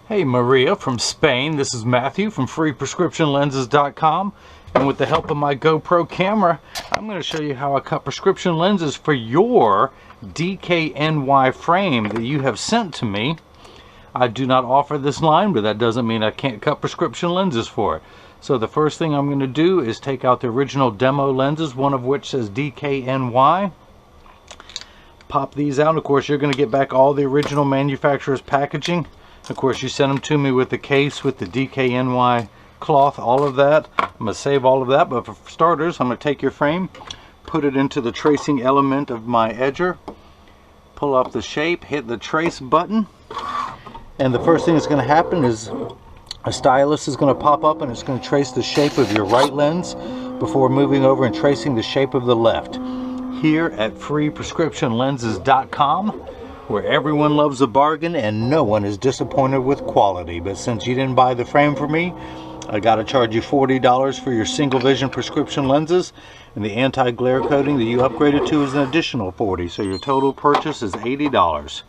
Hey Maria from Spain, this is Matthew from freeprescriptionlenses.com, and with the help of my GoPro camera, I'm going to show you how I cut prescription lenses for your DKNY frame that you have sent to me. I do not offer this line, but that doesn't mean I can't cut prescription lenses for it. So the first thing I'm going to do is take out the original demo lenses, one of which says DKNY. Pop these out. Of course, you're going to get back all the original manufacturer's packaging. Of course, you sent them to me with the case, with the DKNY cloth, all of that. I'm going to save all of that, but for starters, I'm going to take your frame, put it into the tracing element of my edger, pull up the shape, hit the trace button, and the first thing that's going to happen is a stylus is going to pop up and it's going to trace the shape of your right lens before moving over and tracing the shape of the left. Here at freeprescriptionlenses.com, where everyone loves a bargain and no one is disappointed with quality. But since you didn't buy the frame for me, I gotta charge you $40 for your single vision prescription lenses, and the anti-glare coating that you upgraded to is an additional $40, so your total purchase is $80.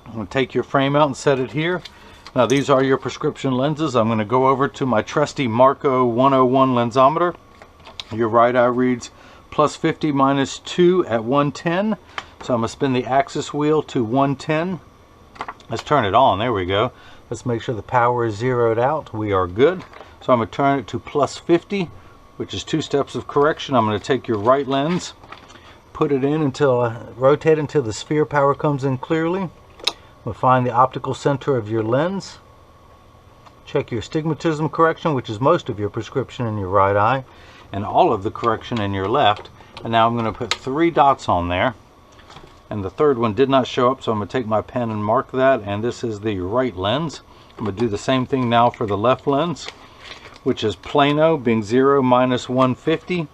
I'm gonna take your frame out and set it here. Now these are your prescription lenses. I'm gonna go over to my trusty Marco 101 lensometer. Your right eye reads +50 -2 at 110. So I'm going to spin the axis wheel to 110. Let's turn it on. There we go. Let's make sure the power is zeroed out. We are good. So I'm going to turn it to +50, which is 2 steps of correction. I'm going to take your right lens, put it in until rotate until the sphere power comes in clearly. We'll find the optical center of your lens. Check your astigmatism correction, which is most of your prescription in your right eye, and all of the correction in your left. And now I'm going to put 3 dots on there. And the third one did not show up, so I'm going to take my pen and mark that, and this is the right lens. I'm going to do the same thing now for the left lens, which is plano, being 0 -150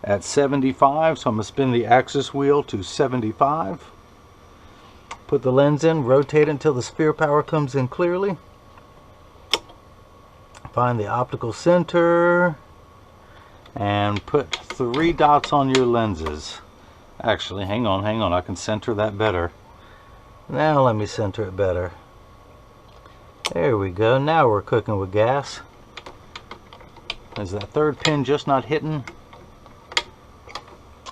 at 75. So I'm going to spin the axis wheel to 75. Put the lens in, rotate until the sphere power comes in clearly. Find the optical center, and put 3 dots on your lenses. Actually, hang on, I can center that better. Now let me center it better. There we go. Now we're cooking with gas. Is that third pin just not hitting?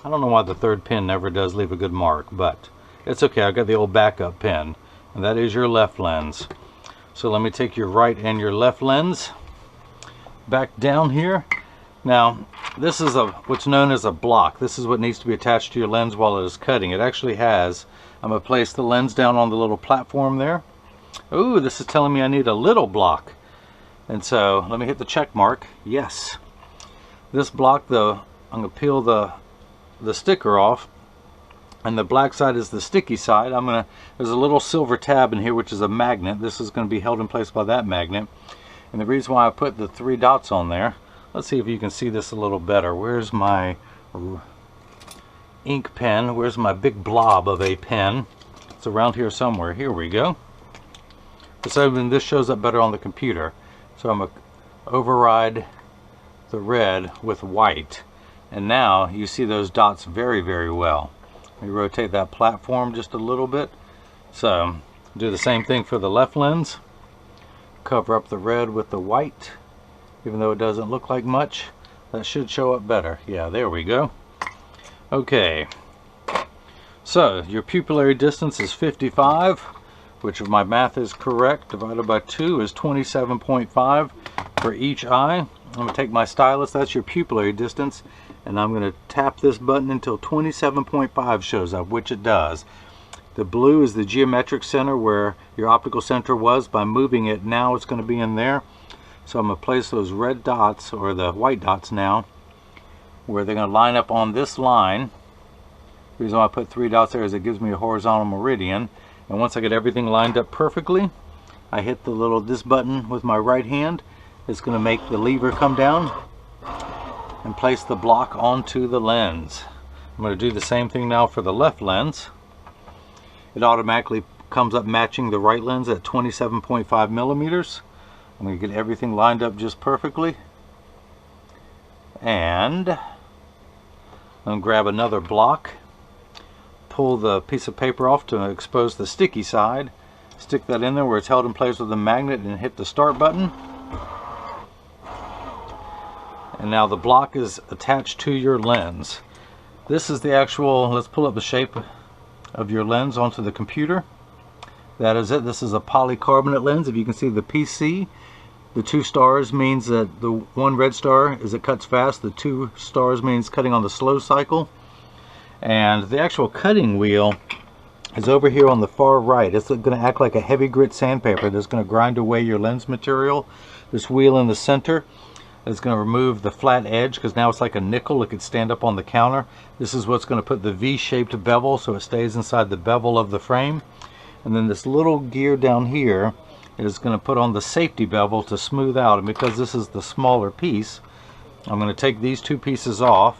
I don't know why the third pin never does leave a good mark, but it's okay. I got the old backup pin, and that is your left lens. So let me take your right and your left lens back down here. Now, this is what's known as a block. This is what needs to be attached to your lens while it is cutting. It actually has. I'm going to place the lens down on the little platform there. Ooh, this is telling me I need a little block. And so, let me hit the check mark. Yes. This block, though, I'm going to peel the sticker off. And the black side is the sticky side. There's a little silver tab in here, which is a magnet. This is going to be held in place by that magnet. And the reason why I put the 3 dots on there, let's see if you can see this a little better. Where's my ink pen? Where's my big blob of a pen? It's around here somewhere. Here we go. So this shows up better on the computer. So I'm going to override the red with white. And now you see those dots very, very well. Let me rotate that platform just a little bit. So do the same thing for the left lens. Cover up the red with the white. Even though it doesn't look like much, that should show up better. Yeah, there we go. Okay, so your pupillary distance is 55, which if my math is correct, divided by 2 is 27.5 for each eye. I'm going to take my stylus, that's your pupillary distance, and I'm going to tap this button until 27.5 shows up, which it does. The blue is the geometric center where your optical center was. By moving it, now it's going to be in there. So I'm going to place those red dots, or the white dots now, where they're going to line up on this line. The reason why I put 3 dots there is it gives me a horizontal meridian. And once I get everything lined up perfectly, I hit this button with my right hand. It's going to make the lever come down and place the block onto the lens. I'm going to do the same thing now for the left lens. It automatically comes up matching the right lens at 27.5 millimeters. I'm going to get everything lined up just perfectly. And I'm going to grab another block, pull the piece of paper off to expose the sticky side, Stick that in there where it's held in place with a magnet and hit the start button. And now the block is attached to your lens. This is the actual, let's pull up the shape of your lens onto the computer. That is it. This is a polycarbonate lens. If you can see the PC, the 2 stars means that the 1 red star is it cuts fast. The 2 stars means cutting on the slow cycle. And the actual cutting wheel is over here on the far right. It's going to act like a heavy grit sandpaper that's going to grind away your lens material. This wheel in the center is going to remove the flat edge, because now it's like a nickel. It could stand up on the counter. This is what's going to put the V-shaped bevel so it stays inside the bevel of the frame. And then this little gear down here is going to put on the safety bevel to smooth out. And because this is the smaller piece, I'm going to take these 2 pieces off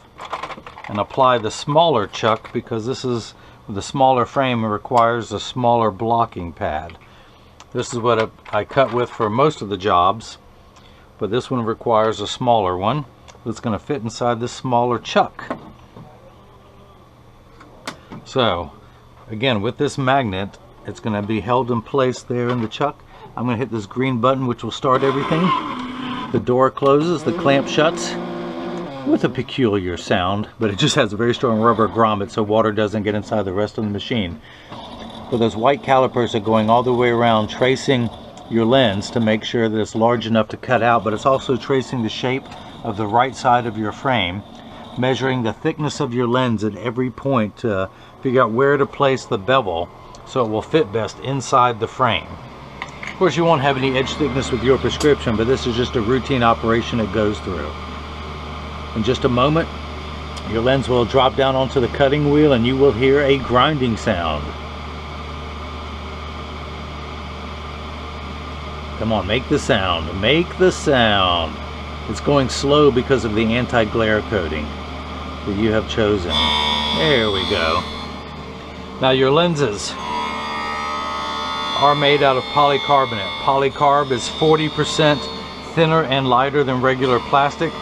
and apply the smaller chuck, because this is the smaller frame and requires a smaller blocking pad. This is what I cut with for most of the jobs, but this one requires a smaller one that's going to fit inside this smaller chuck. So again, with this magnet, it's going to be held in place there in the chuck. I'm going to hit this green button, which will start everything. The door closes, the clamp shuts with a peculiar sound, but it just has a very strong rubber grommet so water doesn't get inside the rest of the machine. But those white calipers are going all the way around, tracing your lens to make sure that it's large enough to cut out, but it's also tracing the shape of the right side of your frame, measuring the thickness of your lens at every point to figure out where to place the bevel so it will fit best inside the frame. Of course, you won't have any edge thickness with your prescription, but this is just a routine operation it goes through. In just a moment, your lens will drop down onto the cutting wheel and you will hear a grinding sound. Come on, make the sound. Make the sound. It's going slow because of the anti-glare coating that you have chosen. There we go. Now your lenses are made out of polycarbonate. Polycarb is 40% thinner and lighter than regular plastic.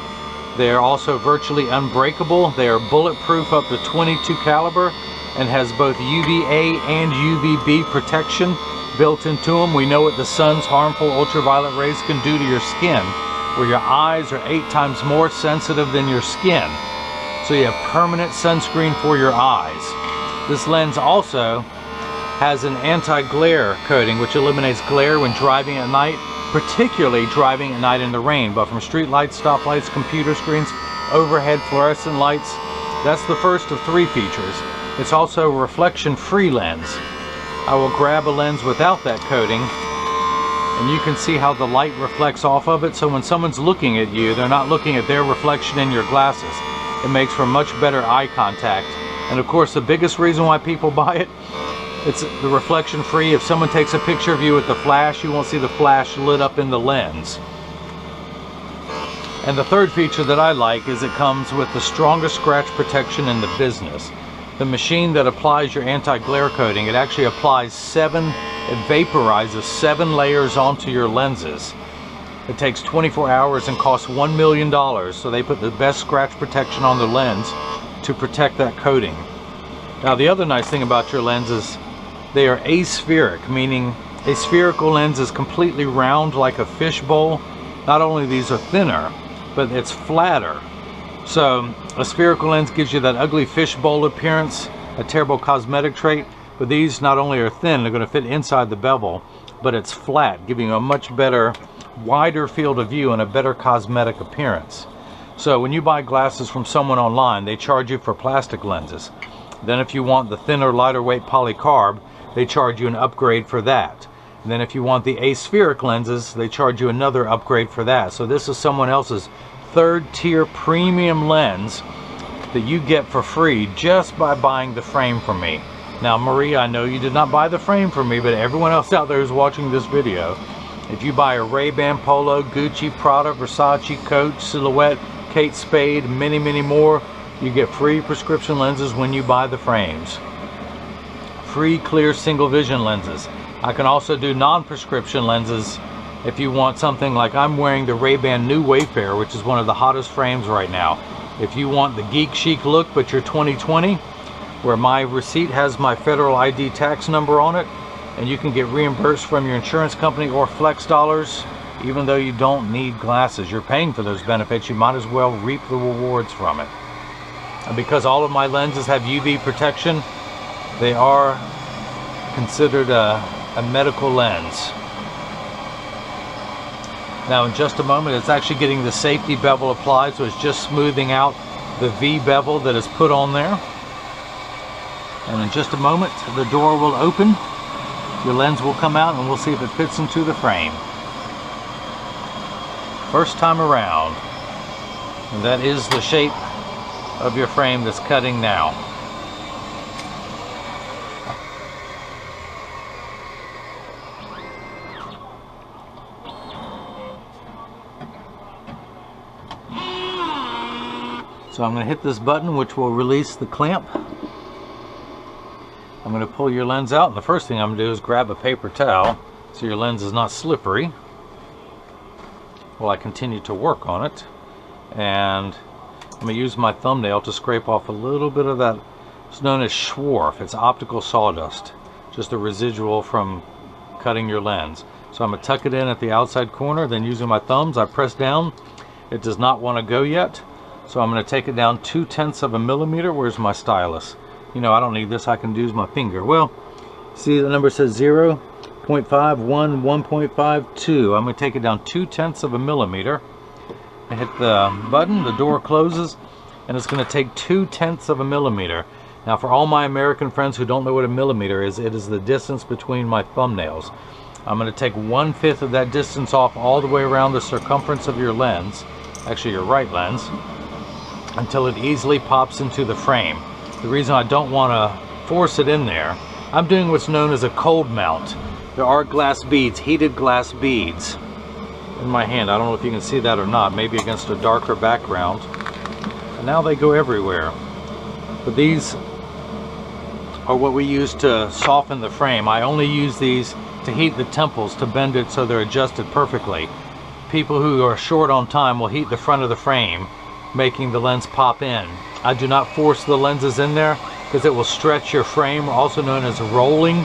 They are also virtually unbreakable. They are bulletproof up to 22 caliber and has both UVA and UVB protection built into them. We know what the sun's harmful ultraviolet rays can do to your skin, where your eyes are 8 times more sensitive than your skin. So you have permanent sunscreen for your eyes. This lens also has an anti-glare coating which eliminates glare when driving at night, particularly driving at night in the rain, but from street lights, stoplights, computer screens, overhead fluorescent lights. That's the first of 3 features. It's also a reflection-free lens. I will grab a lens without that coating, and you can see how the light reflects off of it, so when someone's looking at you, they're not looking at their reflection in your glasses. It makes for much better eye contact. And of course, the biggest reason why people buy it, it's the reflection free. If someone takes a picture of you with the flash, you won't see the flash lit up in the lens. And the third feature that I like is it comes with the strongest scratch protection in the business. The machine that applies your anti-glare coating, it actually applies it vaporizes 7 layers onto your lenses. It takes 24 hours and costs $1 million, so they put the best scratch protection on the lens to protect that coating. Now the other nice thing about your lens is they are aspheric, meaning a spherical lens is completely round like a fish bowl. Not only these are thinner, but it's flatter. So a spherical lens gives you that ugly fishbowl appearance, a terrible cosmetic trait, but these not only are thin, they're going to fit inside the bevel, but it's flat, giving you a much better, wider field of view and a better cosmetic appearance. So when you buy glasses from someone online, they charge you for plastic lenses. Then if you want the thinner, lighter weight polycarb, they charge you an upgrade for that. And then if you want the aspheric lenses, they charge you another upgrade for that. So this is someone else's 3rd tier premium lens that you get for free just by buying the frame from me. Now Marie, I know you did not buy the frame from me, but everyone else out there who's watching this video, if you buy a Ray-Ban Polo, Gucci, Prada, Versace, Coach, Silhouette, Kate Spade, many, many more, you get free prescription lenses when you buy the frames. Free clear single vision lenses. I can also do non-prescription lenses if you want something like I'm wearing the Ray-Ban New Wayfarer, which is one of the hottest frames right now. If you want the geek chic look, but you're 2020, where my receipt has my federal ID tax number on it, and you can get reimbursed from your insurance company or flex dollars. Even though you don't need glasses, you're paying for those benefits, you might as well reap the rewards from it. And because all of my lenses have UV protection, they are considered a medical lens. Now in just a moment, it's actually getting the safety bevel applied, so it's just smoothing out the V bevel that is put on there. And in just a moment, the door will open, your lens will come out, and we'll see if it fits into the frame. First time around. And that is the shape of your frame that's cutting now. So I'm going to hit this button, which will release the clamp. I'm going to pull your lens out, and the first thing I'm going to do is grab a paper towel so your lens is not slippery while I continue to work on it. And I'm going to use my thumbnail to scrape off a little bit of that. It's known as schwarf. It's optical sawdust, just a residual from cutting your lens. So I'm going to tuck it in at the outside corner, then using my thumbs I press down. It does not want to go yet, so I'm going to take it down 2/10 of a millimeter. Where's my stylus? You know, I don't need this, I can use my finger. Well, see the number says 0.5, 1, 1.52. I'm going to take it down 2/10 of a millimeter. I hit the button, the door closes, and it's going to take 2/10 of a millimeter. Now for all my American friends who don't know what a millimeter is, it is the distance between my thumbnails. I'm going to take 1/5 of that distance off all the way around the circumference of your lens, actually your right lens, until it easily pops into the frame. The reason I don't want to force it in there, I'm doing what's known as a cold mount. There are glass beads, heated glass beads in my hand. I don't know if you can see that or not, maybe against a darker background. And now they go everywhere. But these are what we use to soften the frame. I only use these to heat the temples, to bend it so they're adjusted perfectly. People who are short on time will heat the front of the frame, making the lens pop in. I do not force the lenses in there because it will stretch your frame, also known as rolling,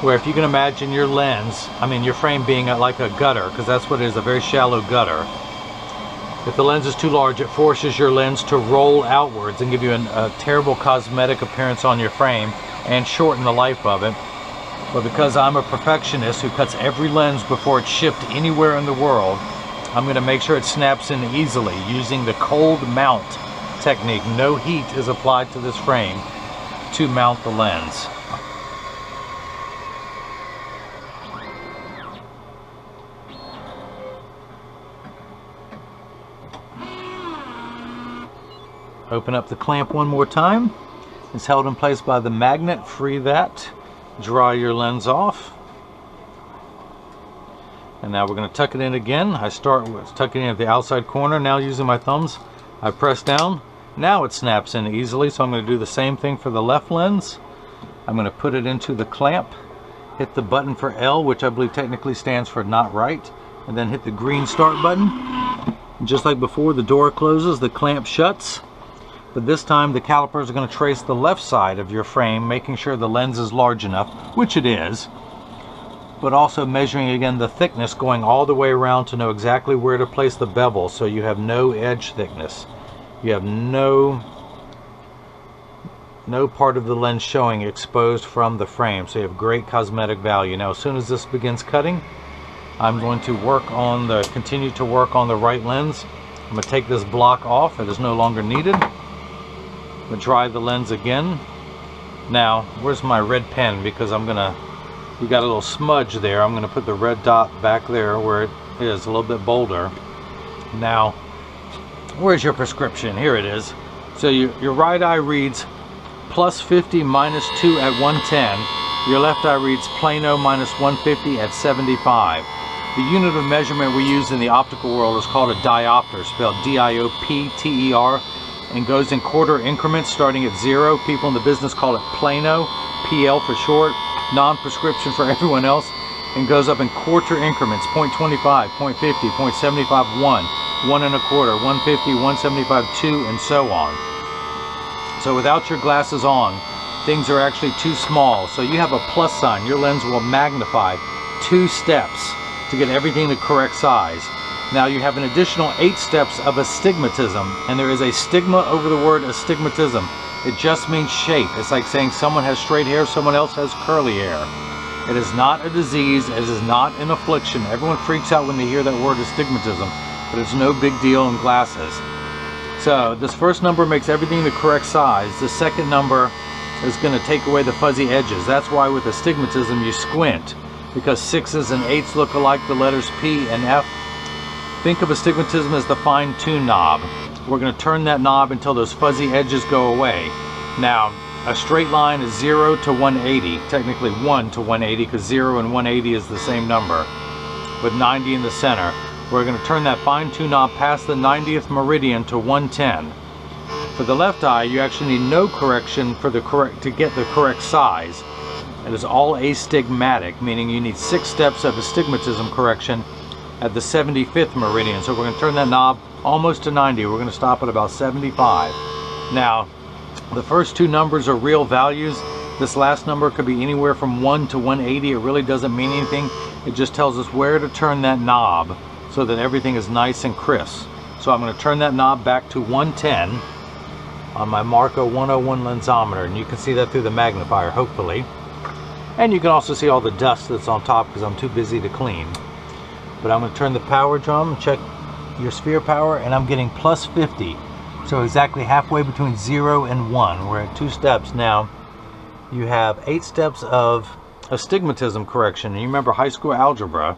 where if you can imagine your lens, your frame being like a gutter, because that's what it is, a very shallow gutter. If the lens is too large, it forces your lens to roll outwards and give you a terrible cosmetic appearance on your frame and shorten the life of it. But because I'm a perfectionist who cuts every lens before it's shipped anywhere in the world, I'm going to make sure it snaps in easily using the cold mount technique. No heat is applied to this frame to mount the lens. Open up the clamp one more time. It's held in place by the magnet. Free that. Draw your lens off. And now we're going to tuck it in again. I start with tucking in at the outside corner. Now using my thumbs, I press down. Now it snaps in easily, so I'm going to do the same thing for the left lens. I'm going to put it into the clamp, hit the button for L, which I believe technically stands for not right, and then hit the green start button. And just like before, the door closes, the clamp shuts. But this time the calipers are going to trace the left side of your frame, making sure the lens is large enough, which it is, but also measuring again the thickness going all the way around to know exactly where to place the bevel, so you have no edge thickness. You have no part of the lens showing exposed from the frame, so you have great cosmetic value. Now as soon as this begins cutting, I'm going to continue to work on the right lens. I'm going to take this block off, it is no longer needed. I'm going to dry the lens again. Now, where's my red pen? Because you got a little smudge there. I'm going to put the red dot back there where it is, a little bit bolder. Now, where's your prescription? Here it is. So your right eye reads +50 -2 at 110. Your left eye reads Plano -150 at 75. The unit of measurement we use in the optical world is called a diopter, spelled D-I-O-P-T-E-R, and goes in quarter increments starting at 0. People in the business call it Plano, PL for short, non-prescription for everyone else, and goes up in quarter increments, 0.25, 0.50, 0.75, 1, 1 1/4, 150, 175, 2, and so on. So without your glasses on, things are actually too small. So you have a plus sign. Your lens will magnify 2 steps to get everything the correct size. Now you have an additional 8 steps of astigmatism, and there is a stigma over the word astigmatism. It just means shape. It's like saying someone has straight hair, someone else has curly hair. It is not a disease. It is not an affliction. Everyone freaks out when they hear that word astigmatism, but it's no big deal in glasses. So this first number makes everything the correct size. The second number is going to take away the fuzzy edges. That's why with astigmatism you squint, because 6s and 8s look alike, the letters P and F. Think of astigmatism as the fine-tune knob. We're going to turn that knob until those fuzzy edges go away. Now, a straight line is 0 to 180, technically 1 to 180, because 0 and 180 is the same number, with 90 in the center. We're going to turn that fine-tune knob past the 90th meridian to 110. For the left eye, you actually need no correction to get the correct size. It is all astigmatic, meaning you need 6 steps of astigmatism correction at the 75th meridian. So we're going to turn that knob almost to 90. We're going to stop at about 75. Now, the first 2 numbers are real values. This last number could be anywhere from 1 to 180. It really doesn't mean anything. It just tells us where to turn that knob so that everything is nice and crisp. So I'm going to turn that knob back to 110 on my Marco 101 lensometer, and you can see that through the magnifier, hopefully. And you can also see all the dust that's on top because I'm too busy to clean. But I'm going to turn the power drum, check your sphere power, and I'm getting plus 50. So exactly halfway between 0 and 1. We're at 2 steps now. You have 8 steps of astigmatism correction. And you remember high school algebra,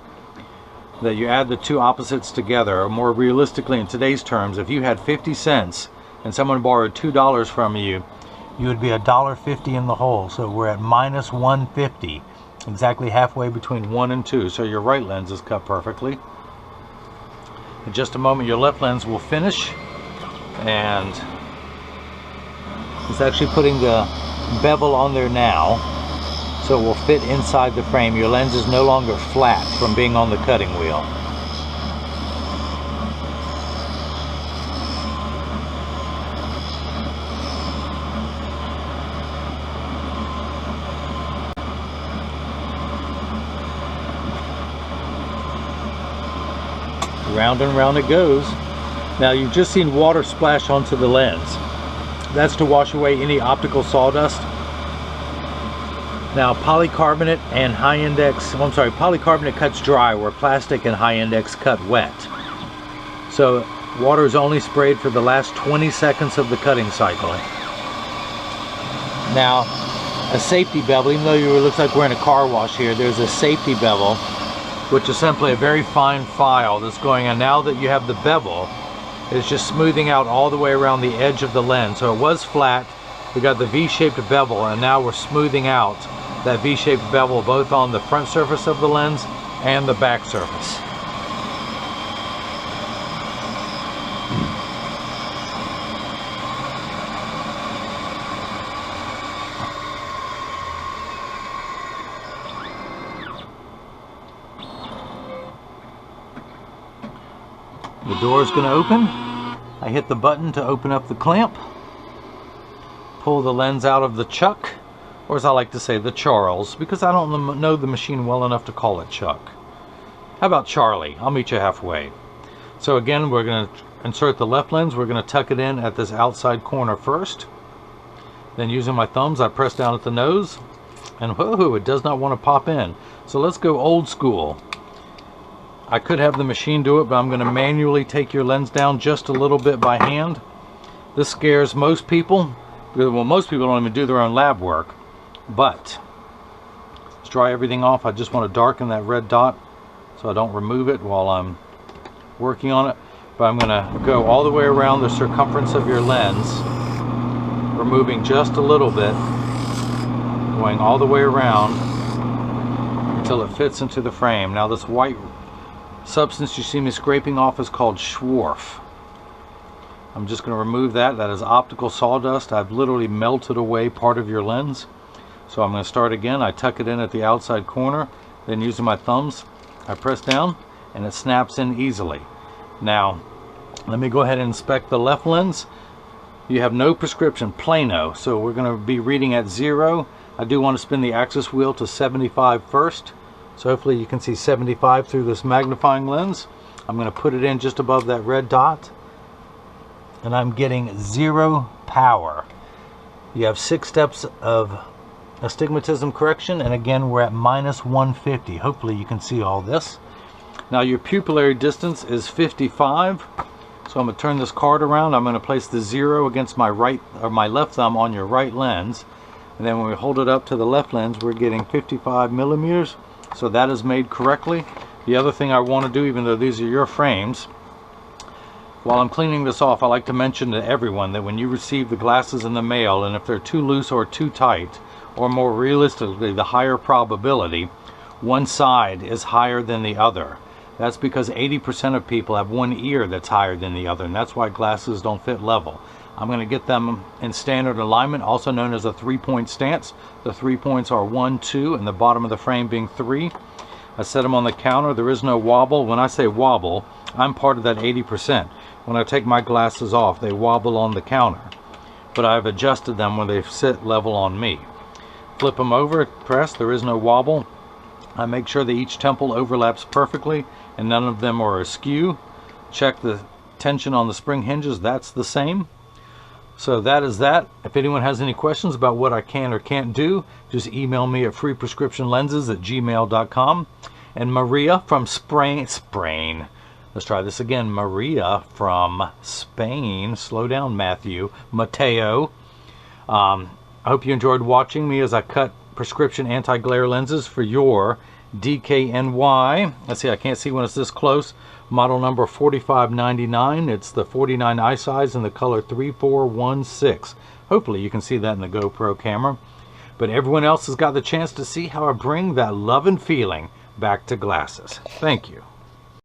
that you add the 2 opposites together, or more realistically in today's terms, if you had 50 cents and someone borrowed $2 from you, you would be $1.50 in the hole. So we're at minus 150, exactly halfway between 1 and 2. So your right lens is cut perfectly. In just a moment, your left lens will finish, and it's actually putting the bevel on there now, so it will fit inside the frame. Your lens is no longer flat from being on the cutting wheel. Round and round it goes. Now you've just seen water splash onto the lens. That's to wash away any optical sawdust. Now polycarbonate and high index, polycarbonate cuts dry where plastic and high index cut wet. So water is only sprayed for the last 20 seconds of the cutting cycle. Now a safety bevel, even though it looks like we're in a car wash here, there's a safety bevel, which is simply a very fine file that's going on. Now that you have the bevel, it's just smoothing out all the way around the edge of the lens. So it was flat, we got the V-shaped bevel, and now we're smoothing out that V-shaped bevel both on the front surface of the lens and the back surface. The door is going to open. I hit the button to open up the clamp. Pull the lens out of the chuck, or as I like to say, the Charles, because I don't know the machine well enough to call it Chuck. How about Charlie? I'll meet you halfway. So again, we're going to insert the left lens. We're going to tuck it in at this outside corner first. Then using my thumbs, I press down at the nose, and whoa, it does not want to pop in. So let's go old school. I could have the machine do it, but I'm going to manually take your lens down just a little bit by hand. This scares most people, because, well, most people don't even do their own lab work. But let's dry everything off. I just want to darken that red dot so I don't remove it while I'm working on it. But I'm going to go all the way around the circumference of your lens, removing just a little bit, going all the way around until it fits into the frame. Now this white substance you see me scraping off is called Schwarf. I'm just going to remove that. That is optical sawdust. I've literally melted away part of your lens. So I'm going to start again. I tuck it in at the outside corner, then using my thumbs I press down and it snaps in easily. Now let me go ahead and inspect the left lens. You have no prescription, plano, so we're going to be reading at 0. I do want to spin the axis wheel to 75 first, so hopefully you can see 75 through this magnifying lens. I'm going to put it in just above that red dot, and I'm getting 0 power. You have 6 steps of astigmatism correction, and again we're at -150. Hopefully you can see all this. Now your pupillary distance is 55. So I'm going to turn this card around. I'm going to place the 0 against my right or my left thumb on your right lens, and then when we hold it up to the left lens, we're getting 55 millimeters. So that is made correctly. The other thing I want to do, even though these are your frames, while I'm cleaning this off, I like to mention to everyone that when you receive the glasses in the mail, and if they're too loose or too tight, or more realistically, the higher probability, one side is higher than the other. That's because 80% of people have one ear that's higher than the other, and that's why glasses don't fit level. I'm going to get them in standard alignment, also known as a 3-point stance. The 3 points are 1, 2, and the bottom of the frame being 3. I set them on the counter. There is no wobble. When I say wobble, I'm part of that 80%. When I take my glasses off, they wobble on the counter, but I've adjusted them when they sit level on me. Flip them over, press, there is no wobble. I make sure that each temple overlaps perfectly and none of them are askew. Check the tension on the spring hinges, that's the same. So that is that. If anyone has any questions about what I can or can't do, just email me at freeprescriptionlenses@gmail.com. And Maria from Spain. Let's try this again. Maria from Spain. Slow down, Matthew. Mateo. I hope you enjoyed watching me as I cut prescription anti-glare lenses for your DKNY. Let's see, I can't see when it's this close. Model number 4599. It's the 49 eye size in the color 3416. Hopefully you can see that in the GoPro camera. But everyone else has got the chance to see how I bring that love and feeling back to glasses. Thank you.